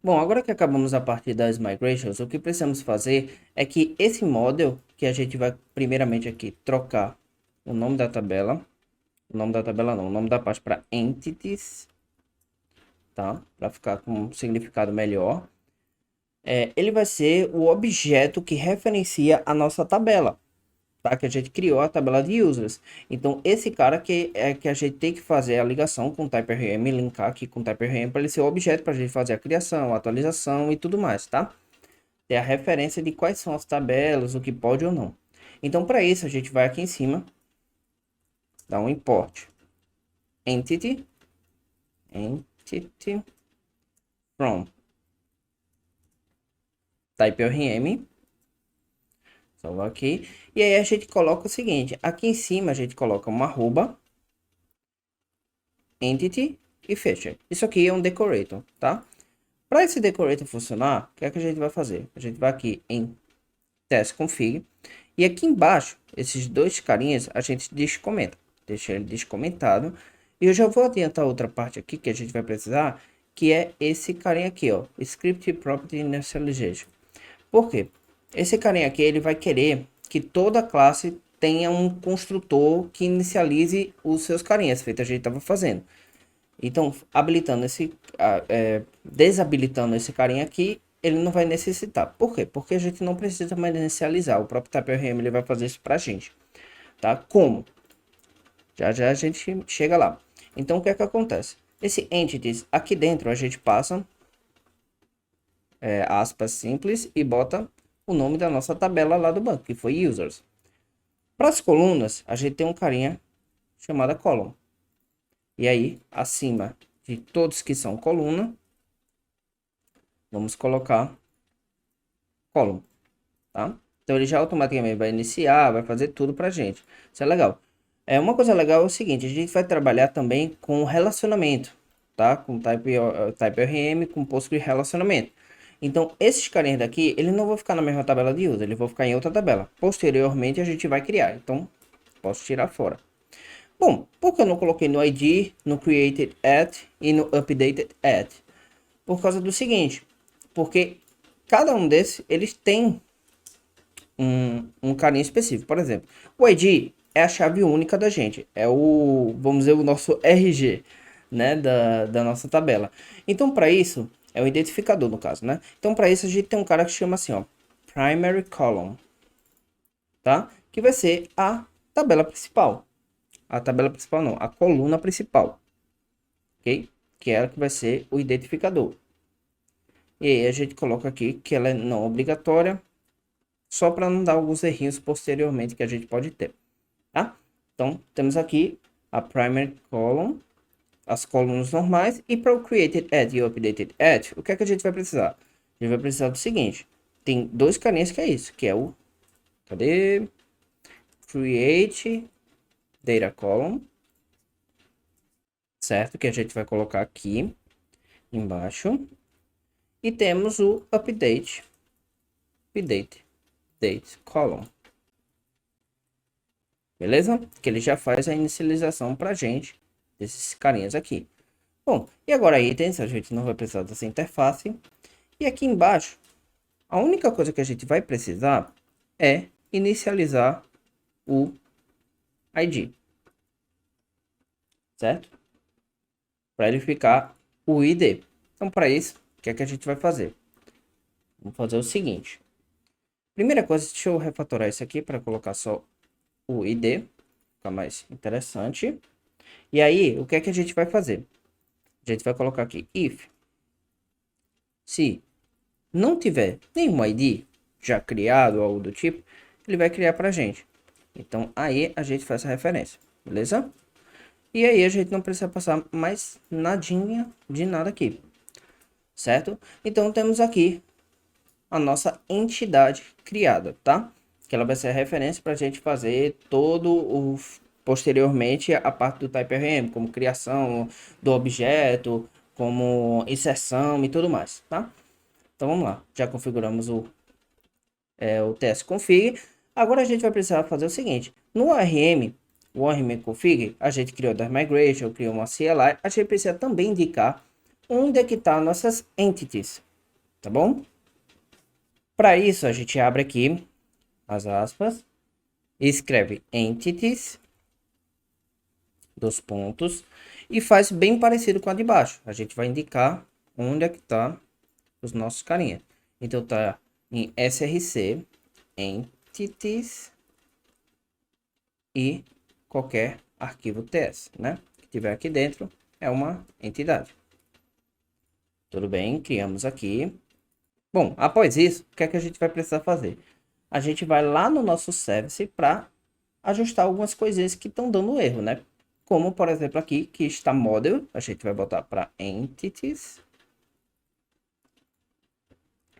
Bom, agora que acabamos a parte das migrations, o que precisamos fazer é que esse model, que a gente vai primeiramente aqui trocar o nome da tabela, o nome da tabela não, o nome da parte para entities, tá? Para ficar com um significado melhor. Ele vai ser o objeto que referencia a nossa tabela, tá? Que a gente criou a tabela de users. Então, esse cara que é que a gente tem que fazer a ligação com o TypeRM, linkar aqui com o TypeRM para ele ser o objeto para a gente fazer a criação, a atualização e tudo mais, tá? Ter a referência de quais são as tabelas, o que pode ou não. Então, para isso, a gente vai aqui em cima, dar um import entity from TypeRM. Salvar aqui. E aí a gente coloca o seguinte, aqui em cima a gente coloca uma arroba, entity e fecha. Isso aqui é um decorator, tá? Para esse decorator funcionar, o que é que a gente vai fazer? A gente vai aqui em test config e aqui embaixo, esses dois carinhas, a gente descomenta. Deixa ele descomentado. E eu já vou adiantar outra parte aqui que a gente vai precisar, que é esse carinha aqui, ó, Script Property Initialization. Por quê? Esse carinha aqui, ele vai querer que toda classe tenha um construtor que inicialize os seus carinhas, feito a gente estava fazendo. Então, habilitando desabilitando esse carinha aqui, ele não vai necessitar. Por quê? Porque a gente não precisa mais inicializar. O próprio TypeRM ele vai fazer isso para a gente, tá? Como? Já já a gente chega lá. Então, o que é que acontece? Esse entities aqui dentro a gente passa aspas simples e bota o nome da nossa tabela lá do banco, que foi users. Para as colunas, a gente tem um carinha chamada column. E aí, acima de todos que são coluna, vamos colocar column, tá? Então ele já automaticamente vai iniciar, vai fazer tudo pra gente. Isso é legal. Uma coisa legal é o seguinte, a gente vai trabalhar também com relacionamento, tá? Com TypeRM, com Postgre relacionamento. Então, esses carinhas daqui, eles não vão ficar na mesma tabela de user, eles vão ficar em outra tabela. Posteriormente, a gente vai criar. Então, posso tirar fora. Bom, por que eu não coloquei no ID, no created at e no updated at? Por causa do seguinte, porque cada um desses, eles têm um carinho específico. Por exemplo, o ID é a chave única da gente, é o, vamos dizer, o nosso RG, né, da nossa tabela. Então, para isso, é o identificador no caso, né? Então, para isso, a gente tem um cara que chama assim, ó, primary column, tá? Que vai ser a tabela principal. A tabela principal não, a coluna principal, ok? Que é ela que vai ser o identificador. E aí a gente coloca aqui que ela é não obrigatória, só para não dar alguns errinhos posteriormente que a gente pode ter, tá? Então, temos aqui a primary column, as colunas normais, e para o created at e o updated at, o que é que a gente vai precisar? A gente vai precisar do seguinte, tem dois carinhas que é isso, que é o, cadê? Create data column, certo? Que a gente vai colocar aqui embaixo. E temos o update date column. Beleza? Que ele já faz a inicialização pra gente desses carinhas aqui. Bom, e agora itens, a gente não vai precisar dessa interface. E aqui embaixo, a única coisa que a gente vai precisar é inicializar o ID. Certo? Para ele ficar o ID. Então, para isso, o que é que a gente vai fazer? Vamos fazer o seguinte. Primeira coisa, deixa eu refatorar isso aqui para colocar só o ID. Ficar mais interessante. E aí, o que é que a gente vai fazer? A gente vai colocar aqui if, se não tiver nenhum ID já criado ou algo do tipo, ele vai criar para a gente. Então, aí a gente faz essa referência, beleza? E aí a gente não precisa passar mais nadinha de nada aqui, certo? Então, temos aqui a nossa entidade criada, tá? Que ela vai ser a referência para a gente fazer todo o posteriormente a parte do TypeRM, como criação do objeto, como inserção e tudo mais, tá? Então vamos lá, já configuramos o test config. Agora a gente vai precisar fazer o seguinte, no ORM, o ORM config, a gente criou da migration, criou uma CLI, a gente precisa também indicar onde é que tá nossas entities, tá bom? Para isso, a gente abre aqui as aspas, escreve entities, dos pontos, e faz bem parecido com a de baixo. A gente vai indicar onde é que tá os nossos carinha. Então tá em src, entities e qualquer arquivo ts, né? Que tiver aqui dentro é uma entidade. Tudo bem, criamos aqui. Bom, após isso, o que é que a gente vai precisar fazer? A gente vai lá no nosso service para ajustar algumas coisinhas que estão dando erro, né? Como, por exemplo, aqui, que está model, a gente vai botar para entities.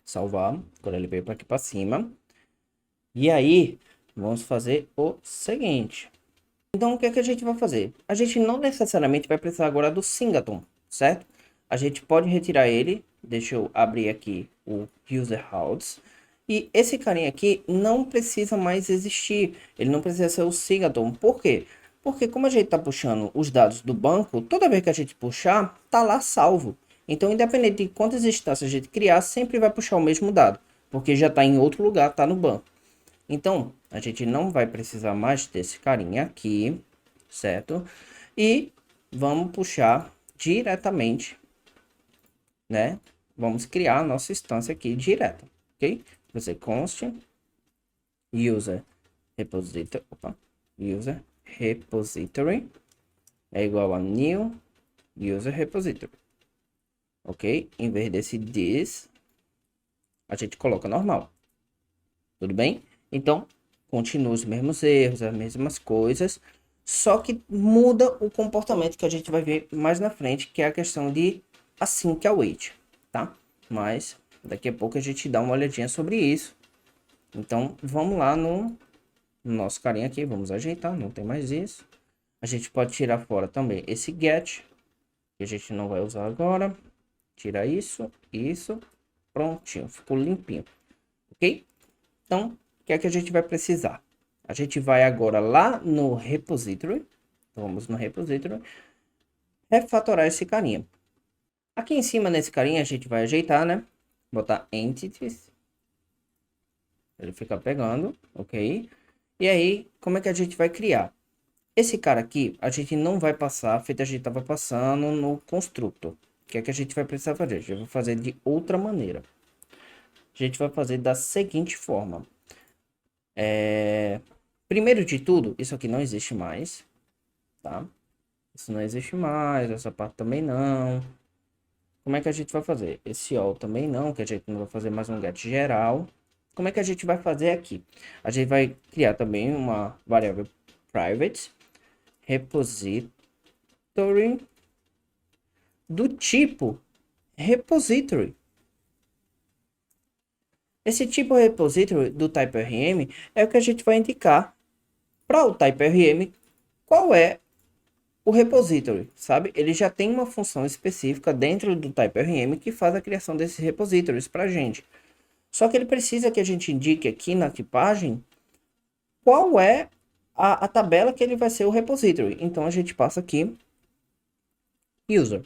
Salvar, quando ele veio para aqui para cima. E aí, vamos fazer o seguinte. Então, o que é que a gente vai fazer? A gente não necessariamente vai precisar agora do singleton, certo? A gente pode retirar ele. Deixa eu abrir aqui o user routes. E esse carinha aqui não precisa mais existir. Ele não precisa ser o singleton. Por quê? Porque como a gente está puxando os dados do banco, toda vez que a gente puxar, tá lá salvo. Então, independente de quantas instâncias a gente criar, sempre vai puxar o mesmo dado. Porque já está em outro lugar, está no banco. Então, a gente não vai precisar mais desse carinha aqui, certo? E vamos puxar diretamente, né? Vamos criar a nossa instância aqui direta, ok? Você const user repository, user repository é igual a new user repository, ok? Em vez desse this, a gente coloca normal, tudo bem? Então, continua os mesmos erros, as mesmas coisas, só que muda o comportamento que a gente vai ver mais na frente, que é a questão de async await, tá? Mas daqui a pouco a gente dá uma olhadinha sobre isso. Então, vamos lá no nosso carinha aqui, vamos ajeitar, não tem mais isso. A gente pode tirar fora também esse get, que a gente não vai usar agora. Tira isso, prontinho, ficou limpinho, ok? Então, o que é que a gente vai precisar? A gente vai agora lá no repository, vamos no repository, refatorar esse carinha. Aqui em cima nesse carinha a gente vai ajeitar, né? Botar entities, ele fica pegando, ok? E aí, como é que a gente vai criar? Esse cara aqui, a gente não vai passar, feito a gente estava passando no constructor. O que é que a gente vai precisar fazer? A gente vai fazer de outra maneira. A gente vai fazer da seguinte forma. Primeiro de tudo, isso aqui não existe mais, tá? Isso não existe mais, essa parte também não. Como é que a gente vai fazer? Esse all também não, que a gente não vai fazer mais um get geral. Como é que a gente vai fazer aqui? A gente vai criar também uma variável private repository do tipo repository. Esse tipo repository do type RM é o que a gente vai indicar para o type RM qual é o repository, sabe? Ele já tem uma função específica dentro do type RM que faz a criação desses repositórios para a gente. Só que ele precisa que a gente indique aqui na tipagem qual é a tabela que ele vai ser o repository. Então a gente passa aqui user,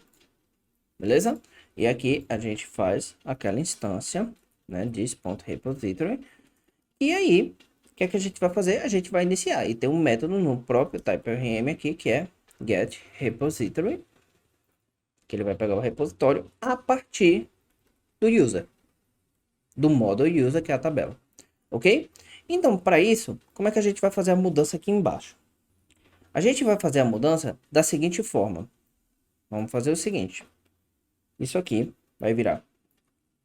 beleza? E aqui a gente faz aquela instância, né, this.repository. E aí, o que é que a gente vai fazer? A gente vai iniciar e tem um método no próprio type_rm aqui que é get repository, que ele vai pegar o repositório a partir do user, do modo user, que é a tabela, ok? Então, para isso, como é que a gente vai fazer a mudança aqui embaixo? A gente vai fazer a mudança da seguinte forma. Vamos fazer o seguinte. Isso aqui vai virar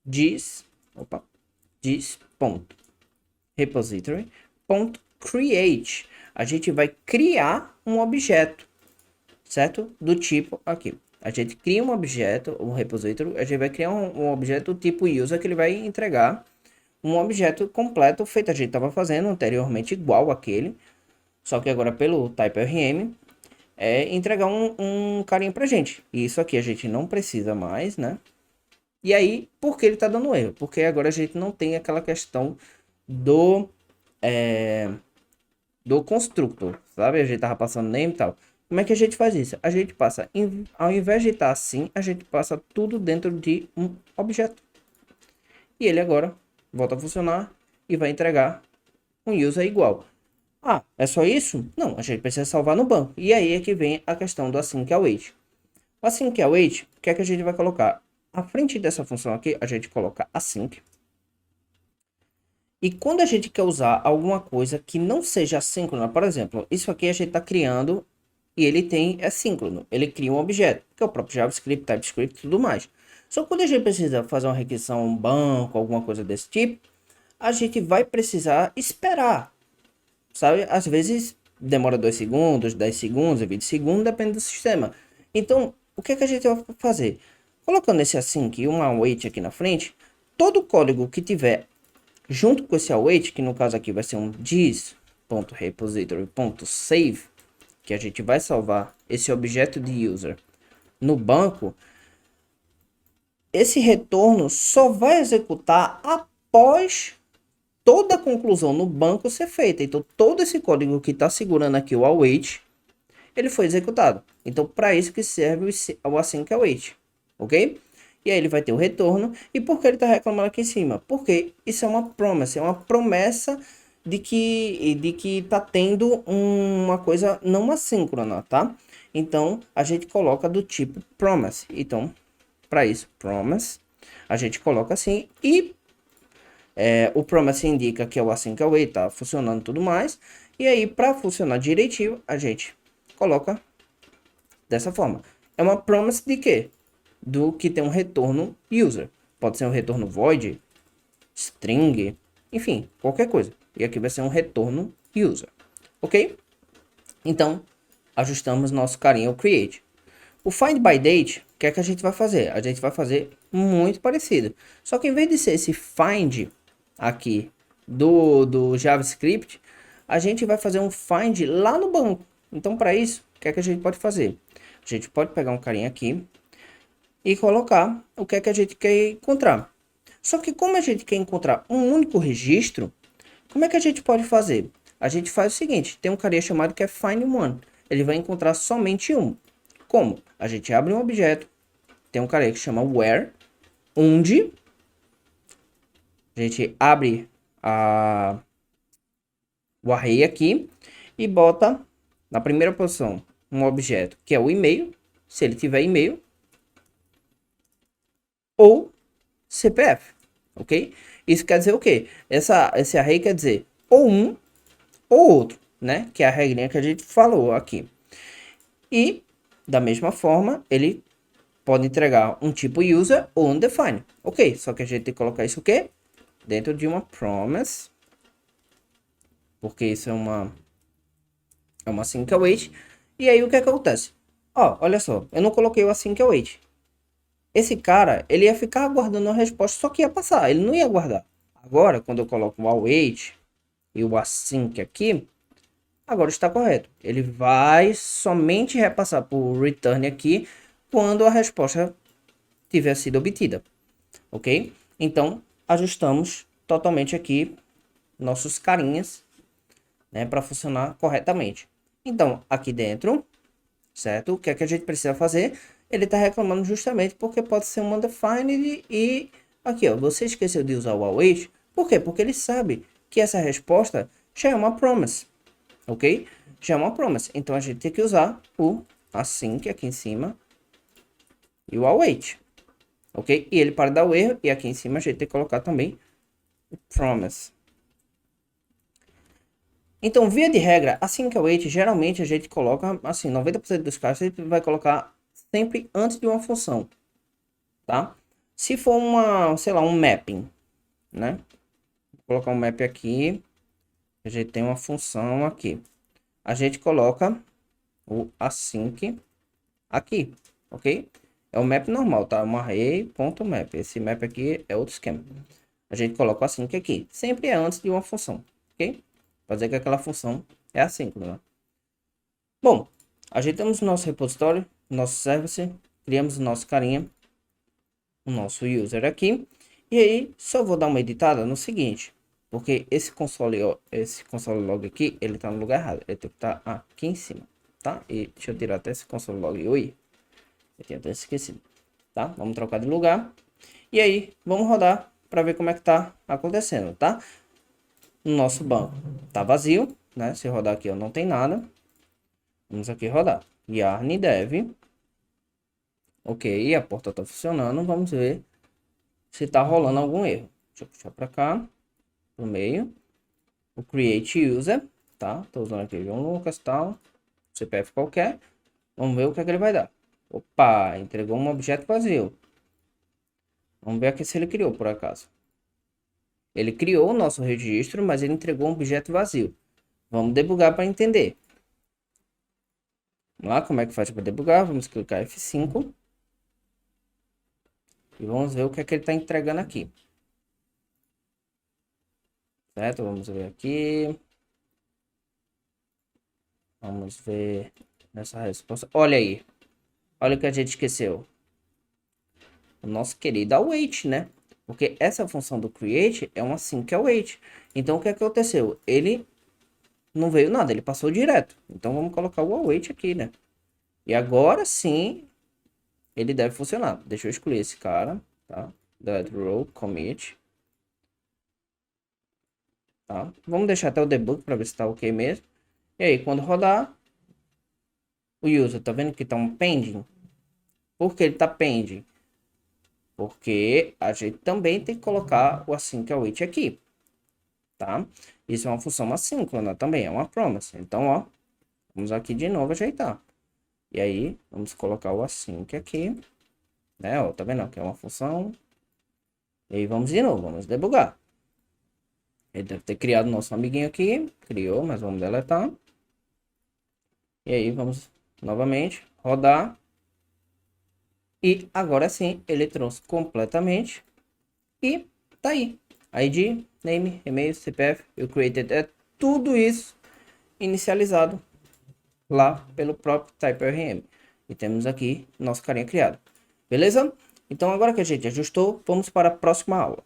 this.repository.create. A gente vai criar um objeto, certo? Do tipo aqui. A gente cria um objeto, um repository, a gente vai criar um objeto tipo user que ele vai entregar um objeto completo feito a gente estava fazendo anteriormente igual aquele, só que agora pelo type_rm é entregar um carinha pra gente. E isso aqui a gente não precisa mais, né? E aí, por que ele tá dando erro? Porque agora a gente não tem aquela questão do do constructor, sabe? A gente tava passando name e tal. Como é que a gente faz isso? A gente passa, ao invés de estar assim, a gente passa tudo dentro de um objeto. e ele agora volta a funcionar e vai entregar um user igual. Ah, é só isso? Não, a gente precisa salvar no banco. E aí é que vem a questão do async await. O async await, o que é que a gente vai colocar? À frente dessa função aqui, a gente coloca async. E quando a gente quer usar alguma coisa que não seja assíncrona, por exemplo, isso aqui a gente está criando e ele tem assíncrono. Ele cria um objeto, que é o próprio JavaScript, TypeScript e tudo mais. Só que quando a gente precisa fazer uma requisição, um banco, alguma coisa desse tipo, a gente vai precisar esperar, sabe? Às vezes demora 2 segundos, 10 segundos, 20 segundos, depende do sistema. Então, o que é que a gente vai fazer? Colocando esse async e um await aqui na frente, todo código que tiver junto com esse await, que no caso aqui vai ser um this.repository.save, que a gente vai salvar esse objeto de user no banco, esse retorno só vai executar após toda a conclusão no banco ser feita. Então, todo esse código que está segurando aqui o await, ele foi executado. Então, para isso que serve o async await, ok? E aí ele vai ter o retorno. E por que ele está reclamando aqui em cima? Porque isso é uma promessa de que está tendo uma coisa não assíncrona, tá? Então, a gente coloca do tipo promise. Então, para isso, promise, a gente coloca assim e o promise indica que é o async await, tá funcionando e tudo mais. E aí, para funcionar direitinho, a gente coloca dessa forma. É uma promise de quê? Do que tem um retorno user. Pode ser um retorno void, string, enfim, qualquer coisa. E aqui vai ser um retorno user. Ok? Então, ajustamos nosso carinha, o create. O find by date, o que é que a gente vai fazer? A gente vai fazer muito parecido. Só que em vez de ser esse find aqui do JavaScript, a gente vai fazer um find lá no banco. Então, para isso, o que é que a gente pode fazer? A gente pode pegar um carinha aqui e colocar o que é que a gente quer encontrar. Só que como a gente quer encontrar um único registro, como é que a gente pode fazer? A gente faz o seguinte, tem um carinha chamado que é find one. Ele vai encontrar somente um. Como? A gente abre um objeto, tem um carinha que chama where, onde a gente abre o array aqui e bota na primeira posição um objeto que é o e-mail, se ele tiver e-mail, ou CPF, ok? Isso quer dizer o quê? Esse array quer dizer ou um ou outro, né? Que é a regrinha que a gente falou aqui. E, da mesma forma, ele pode entregar um tipo user ou undefined. Ok, só que a gente tem que colocar isso o quê? Dentro de uma promise, porque isso é uma async await. E aí o que acontece? Ó, olha só, eu não coloquei o async await. Esse cara, ele ia ficar aguardando a resposta, só que ia passar, ele não ia aguardar. Agora, quando eu coloco o await e o async aqui, agora está correto. Ele vai somente repassar por return aqui quando a resposta tiver sido obtida, ok? Então, ajustamos totalmente aqui nossos carinhas, né, para funcionar corretamente. Então, aqui dentro, certo? O que é que a gente precisa fazer? Ele está reclamando justamente porque pode ser um undefined e aqui, ó, você esqueceu de usar o await. Por quê? Porque ele sabe que essa resposta já é uma promise, ok? Já é uma promise. Então, a gente tem que usar o async aqui em cima e o await, ok? E ele para dar o erro e aqui em cima a gente tem que colocar também o promise. Então, via de regra, async await, geralmente a gente coloca, assim, 90% dos casos, a gente vai colocar sempre antes de uma função, tá? Se for sei lá, um mapping, né? Vou colocar um map aqui, a gente tem uma função aqui. A gente coloca o async aqui, ok? É o map normal, tá? Um array.map. Esse map aqui é outro esquema. A gente coloca o async aqui, sempre é antes de uma função, ok? Para dizer que aquela função é assíncrona. Bom, ajeitamos o nosso repositório, nosso service, criamos o nosso carinha, o nosso user aqui. E aí, só vou dar uma editada no seguinte, porque esse console log aqui, ele tá no lugar errado. Ele tem que estar aqui em cima, tá? E deixa eu tirar até esse console log. Oi, eu tinha até esquecido, tá? Vamos trocar de lugar. E aí, vamos rodar para ver como é que tá acontecendo, tá? No nosso banco tá vazio, né? Se rodar aqui, ó, não tem nada. Vamos aqui rodar. Yarn dev. Ok, a porta tá funcionando. Vamos ver se tá rolando algum erro. Deixa eu puxar para cá, pro meio. O create user, tá? Tô usando aqui João Lucas, tal. CPF qualquer. Vamos ver o que é que ele vai dar. Opa, entregou um objeto vazio. Vamos ver aqui se ele criou, por acaso. Ele criou o nosso registro, mas ele entregou um objeto vazio. Vamos debugar para entender. Vamos lá, como é que faz para debugar? Vamos clicar F5. E vamos ver o que é que ele está entregando aqui. Certo? Vamos ver aqui. Vamos ver nessa resposta. Olha aí. Olha o que a gente esqueceu. O nosso querido await, né? Porque essa função do create é uma async await. Então, o que aconteceu? Ele não veio nada, ele passou direto. Então, vamos colocar o await aqui, né? E agora sim, ele deve funcionar. Deixa eu excluir esse cara, tá? That row commit. Tá? Vamos deixar até o debug para ver se tá ok mesmo. E aí, quando rodar, o user, tá vendo que tá um pending? Por que ele tá pending? Porque a gente também tem que colocar o async await aqui, tá? Isso é uma função assíncrona também, é uma promise. Então, ó, vamos aqui de novo ajeitar. E aí, vamos colocar o async aqui, né? Ó, tá vendo que é uma função. E aí, vamos de novo, vamos debugar. Ele deve ter criado nosso amiguinho aqui, criou, mas vamos deletar. E aí, vamos novamente rodar. E agora sim, ele trouxe completamente. E tá aí. ID, name, e-mail, CPF, eu created. É tudo isso inicializado lá pelo próprio TypeORM. E temos aqui nosso carinha criado. Beleza? Então agora que a gente ajustou, vamos para a próxima aula.